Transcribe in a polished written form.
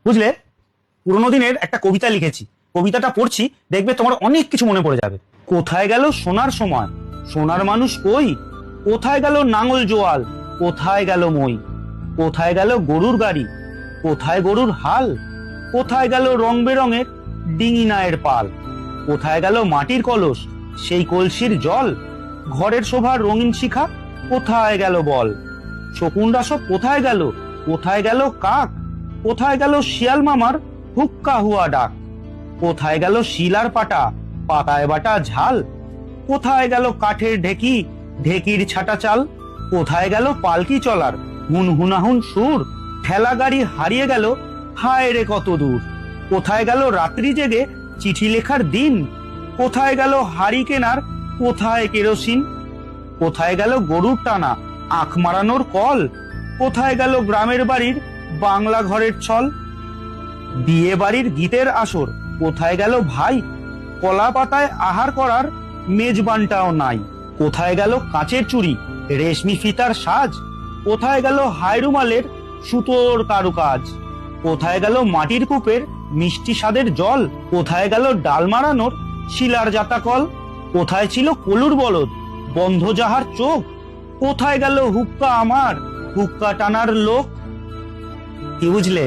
বুঝলে, পুরোনো দিনের একটা কবিতা লিখেছি, কবিতাটা পড়ছি, দেখবে তোমার অনেক কিছু মনে পড়ে যাবে। কোথায় গেল সোনার সময়, সোনার মানুষ কই? কোথায় গেল নাঙল জোয়াল, কোথায় গেল মই? কোথায় গেল গরুর গাড়ি, কোথায় গরুর হাল? কোথায় গেল রং বেরঙের ডিঙি নায়ের পাল? কোথায় গেল মাটির কলস, সেই কলসির জল? ঘরের শোভার রঙিন শিখা, কোথায় গেল বল? শকুনরা সব কোথায় গেল, কোথায় গেল কাক? কোথায় গেল শিয়াল মামার হুক্কা হুয়া ডাক? কোথায় গেল শিলার পাটা, পাতায় বাটা ঝাল? কোথায় গেল কাঠের ঢেকি, ঢেকির ছাটা চাল? কোথায় গেল পালকি চলার হুনহুনাহুন সুর? ঠেলা গাড়ি হারিয়ে গেল, হায় রে কত দূর। কোথায় গেল রাত্রি জেগে চিঠি লেখার দিন? কোথায় গেল হাড়ি কেনার, কোথায় কেরোসিন? কোথায় গেল গরুর টানা আখ মারানোর কল? কোথায় গেল গ্রামের বাড়ির বাংলা ঘরের ছল? বিয়ে বাড়ির গীতের আসর, কোথায় গেল ভাই? কলা পাতায় আহার করার মেজবানটাও নাই। কোথায় গেল কাঁচের চুড়ি, রেশমি ফিতার সাজ? কোথায় গেল হায়রুমালের সুতোর কারুকাজ? কোথায় গেল মাটির কূপের মিষ্টি স্বাদের জল? কোথায় গেল ডাল মারানোর শিলার জাতা কল? কোথায় ছিল কলুর বলদ, বন্ধ যাহার চোখ? কোথায় গেল হুক্কা আমার, হুক্কা টানার লোক? কি বুঝলে?